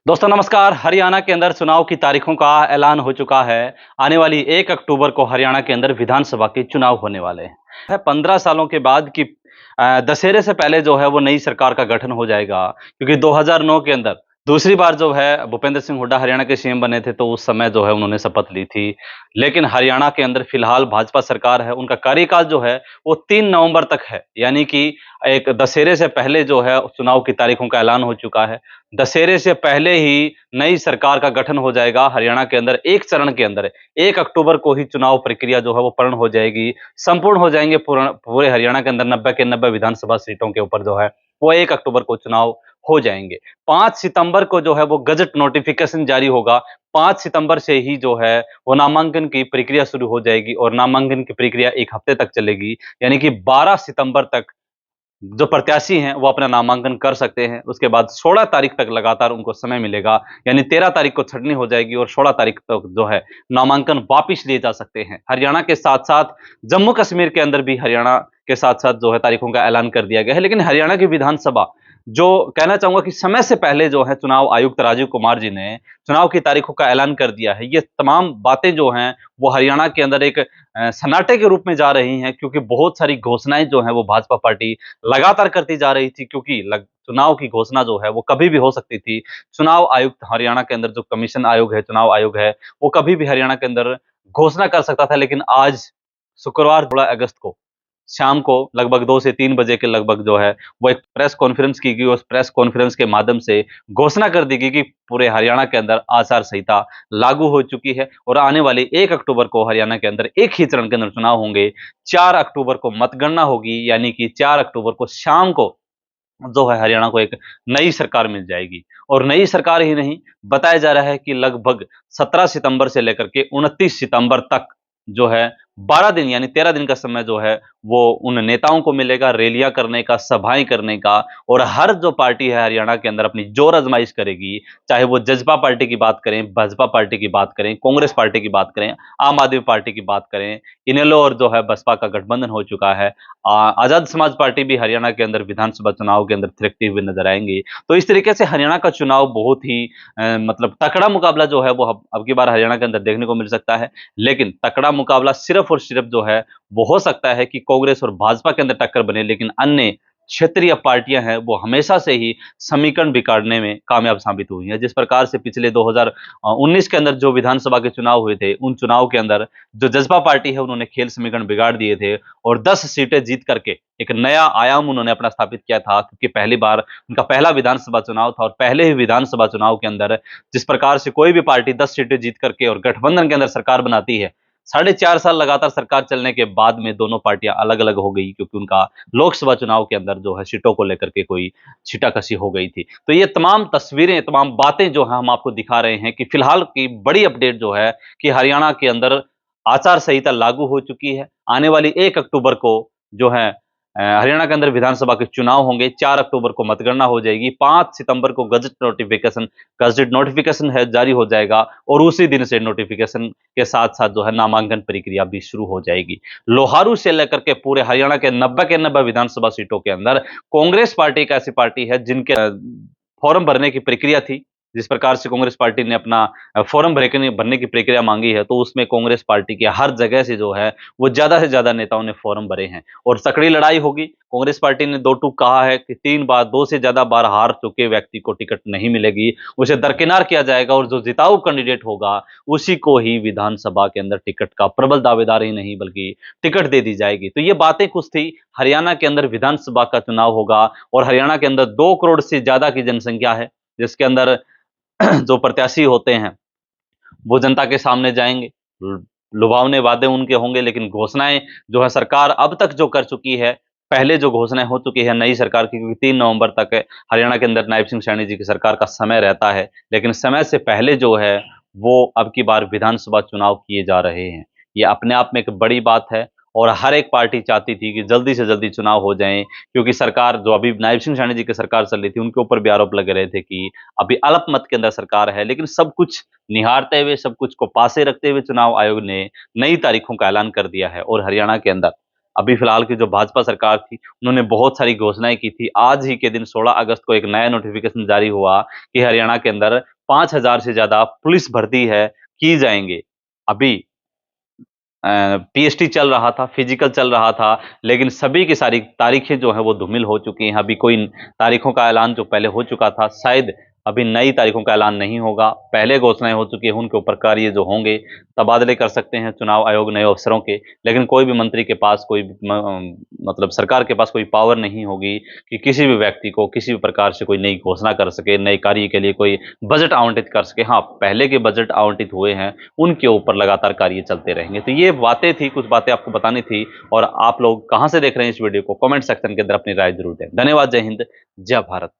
दोस्तों नमस्कार। हरियाणा के अंदर चुनाव की तारीखों का ऐलान हो चुका है। आने वाली 1 अक्टूबर को हरियाणा के अंदर विधानसभा के चुनाव होने वाले हैं। 15 सालों के बाद की दशहरे से पहले जो है वो नई सरकार का गठन हो जाएगा, क्योंकि 2009 के अंदर दूसरी बार जो है भूपेंद्र सिंह हुड्डा हरियाणा के सीएम बने थे, तो उस समय जो है उन्होंने शपथ ली थी। लेकिन हरियाणा के अंदर फिलहाल भाजपा सरकार है, उनका कार्यकाल जो है वो 3 नवंबर तक है, यानी कि एक दशहरे से पहले जो है चुनाव की तारीखों का ऐलान हो चुका है। दशहरे से पहले ही नई सरकार का गठन हो जाएगा हरियाणा के अंदर एक चरण के अंदर। 1 अक्टूबर को ही चुनाव प्रक्रिया जो है वो पूर्ण हो जाएगी। संपूर्ण हो जाएंगे पूरे हरियाणा के अंदर 90 के 90 विधानसभा सीटों के ऊपर जो है वो 1 अक्टूबर को चुनाव हो जाएंगे। 5 सितंबर को जो है वो गजट नोटिफिकेशन जारी होगा। 5 सितंबर से ही जो है वो नामांकन की प्रक्रिया शुरू हो जाएगी और नामांकन की प्रक्रिया 1 हफ्ते तक चलेगी, यानी कि 12 सितंबर तक जो प्रत्याशी हैं वो अपना नामांकन कर सकते हैं। उसके बाद 16 तारीख तक लगातार उनको समय मिलेगा, यानी 13 तारीख को छटनी हो जाएगी और 16 तारीख तक जो है नामांकन वापिस लिए जा सकते हैं। हरियाणा के साथ-साथ जम्मू कश्मीर के अंदर भी हरियाणा के साथ-साथ जो है तारीखों का ऐलान कर दिया गया है। लेकिन हरियाणा की विधानसभा जो कहना चाहूँगा कि समय से पहले जो है चुनाव आयुक्त राजीव कुमार जी ने चुनाव की तारीखों का ऐलान कर दिया है। ये तमाम बातें जो हैं वो हरियाणा के अंदर एक सन्नाटे के रूप में जा रही हैं, क्योंकि बहुत सारी घोषणाएँ जो हैं वो भाजपा पार्टी लगातार करती जा रही थी, क्योंकि चुनाव की घोषणा जो है वो कभी भी हो सकती थी। चुनाव आयुक्त हरियाणा के अंदर जो कमीशन आयोग है, चुनाव आयोग है, वो कभी भी हरियाणा के अंदर घोषणा कर सकता था। लेकिन आज शुक्रवार 16 अगस्त को शाम को लगभग 2 से 3 बजे के लगभग जो है वो एक प्रेस कॉन्फ्रेंस की गई। उस प्रेस कॉन्फ्रेंस के माध्यम से घोषणा कर दी गई कि पूरे हरियाणा के अंदर आचार संहिता लागू हो चुकी है और आने वाली 1 अक्टूबर को हरियाणा के अंदर एक ही चरण के अंदर चुनाव होंगे। 4 अक्टूबर को मतगणना होगी, यानी कि 4 अक्टूबर को शाम को जो है हरियाणा को एक नई सरकार मिल जाएगी। और नई सरकार ही नहीं, बताया जा रहा है कि लगभग 17 सितंबर से लेकर के 29 सितंबर तक जो है 12 दिन यानी 13 दिन का समय जो है वो उन नेताओं को मिलेगा रैलियां करने का, सभाएं करने का। और हर जो पार्टी है हरियाणा के अंदर अपनी जोर आजमाइश करेगी, चाहे वो जसपा पार्टी की बात करें, भाजपा पार्टी की बात करें, कांग्रेस पार्टी की बात करें, आम आदमी पार्टी की बात करें। इनेलो और जो है बसपा का गठबंधन हो चुका है। आजाद समाज पार्टी भी हरियाणा के अंदर विधानसभा चुनाव के अंदर थिरकती हुई नजर आएंगी। तो इस तरीके से हरियाणा का चुनाव बहुत ही मतलब तकड़ा मुकाबला जो है वो अब की बार हरियाणा के अंदर देखने को मिल सकता है। लेकिन तकड़ा मुकाबला सिर्फ और सिर्फ जो है वो हो सकता है कि कांग्रेस और भाजपा के अंदर टक्कर बने, लेकिन अन्य क्षेत्रीय पार्टियां हैं वो हमेशा से ही समीकरण बिगाड़ने में कामयाब साबित हुई हैं। जिस प्रकार से पिछले 2019 के अंदर जो विधानसभा के चुनाव हुए थे, उन चुनाव के अंदर जो जसपा पार्टी है उन्होंने खेल समीकरण बिगाड़ दिए थे और 10 सीटें जीत करके एक नया आयाम उन्होंने अपना स्थापित किया था, क्योंकि पहली बार उनका पहला विधानसभा चुनाव था और पहले ही विधानसभा चुनाव के अंदर जिस प्रकार से कोई भी पार्टी 10 सीटें जीत करके और गठबंधन के अंदर सरकार बनाती है, 4.5 साल लगातार सरकार चलने के बाद में दोनों पार्टियां अलग-अलग हो गई, क्योंकि उनका लोकसभा चुनाव के अंदर जो है सीटों को लेकर के कोई छीटाकशी हो गई थी। तो ये तमाम तस्वीरें, तमाम बातें जो हैं हम आपको दिखा रहे हैं कि फिलहाल की बड़ी अपडेट जो है कि हरियाणा के अंदर आचार संहिता लागू हो चुकी है। आने वाली 1 अक्टूबर को जो है हरियाणा के अंदर विधानसभा के चुनाव होंगे। 4 अक्टूबर को मतगणना हो जाएगी। 5 सितंबर को गज़ट नोटिफिकेशन है जारी हो जाएगा और उसी दिन से नोटिफिकेशन के साथ-साथ जो है नामांकन प्रक्रिया भी शुरू हो जाएगी। लोहारू से लेकर के पूरे हरियाणा के 90 के 90 विधानसभा सीटों के अंदर कांग्रेस पार्टी एक ऐसी पार्टी है जिनके फॉर्म भरने की प्रक्रिया थी। जिस प्रकार से कांग्रेस पार्टी ने अपना फॉर्म भरने की प्रक्रिया मांगी है, तो उसमें कांग्रेस पार्टी के हर जगह से जो है वो ज्यादा से ज्यादा नेताओं ने फॉर्म भरे हैं और तकड़ी लड़ाई होगी। कांग्रेस पार्टी ने दो टूक कहा है कि 3 बार, 2 से ज्यादा बार हार चुके व्यक्ति को टिकट नहीं मिलेगी, उसे दरकिनार किया जाएगा और जो जिताऊ कैंडिडेट होगा उसी को ही विधानसभा के अंदर टिकट का प्रबल दावेदार ही नहीं बल्कि टिकट दे दी जाएगी। तो ये बातें कुछ थी। हरियाणा के अंदर विधानसभा का चुनाव होगा और हरियाणा के अंदर 2 करोड़ से ज्यादा की जनसंख्या है, जिसके अंदर जो प्रत्याशी होते हैं वो जनता के सामने जाएंगे। लुभावने वादे उनके होंगे, लेकिन घोषणाएं जो है सरकार अब तक जो कर चुकी है, पहले जो घोषणाएं हो चुकी है नई सरकार की, क्योंकि 3 नवंबर तक हरियाणा के अंदर नायब सिंह सैनी जी की सरकार का समय रहता है, लेकिन समय से पहले जो है वो अब की बार विधानसभा चुनाव किए जा रहे हैं। ये अपने आप में एक बड़ी बात है और हर एक पार्टी चाहती थी कि जल्दी से जल्दी चुनाव हो जाएं, क्योंकि सरकार जो अभी नायब सिंह सैनी जी की सरकार चल रही थी उनके ऊपर भी आरोप लग रहे थे कि अभी अल्पमत के अंदर सरकार है। लेकिन सब कुछ निहारते हुए, सब कुछ को पासे रखते हुए चुनाव आयोग ने नई तारीखों का ऐलान कर दिया है और हरियाणा के अंदर अभी फिलहाल की जो भाजपा सरकार थी, उन्होंने बहुत सारी घोषणाएं की थी। आज ही के दिन 16 अगस्त को एक नया नोटिफिकेशन जारी हुआ कि हरियाणा के अंदर 5,000 से ज्यादा पुलिस भर्ती है की जाएंगे। अभी पीएसटी चल रहा था, फिजिकल चल रहा था, लेकिन सभी की सारी तारीखें जो है वो धूमिल हो चुकी हैं। अभी कोई तारीखों का ऐलान जो पहले हो चुका था, शायद अभी नई तारीखों का ऐलान नहीं होगा। पहले घोषणाएं हो चुकी हैं, उनके ऊपर कार्य जो होंगे, तबादले कर सकते हैं चुनाव आयोग नए अफसरों के, लेकिन कोई भी मंत्री के पास कोई मतलब सरकार के पास कोई पावर नहीं होगी कि किसी भी व्यक्ति को किसी भी प्रकार से कोई नई घोषणा कर सके, नए कार्य के लिए कोई बजट आवंटित कर सके। हाँ, पहले के बजट आवंटित हुए हैं, उनके ऊपर लगातार कार्य चलते रहेंगे। तो ये बातें थी, कुछ बातें आपको बतानी थी। और आप लोग कहां से देख रहे हैं इस वीडियो को, कमेंट सेक्शन के अंदर अपनी राय जरूर दें। धन्यवाद। जय हिंद, जय भारत।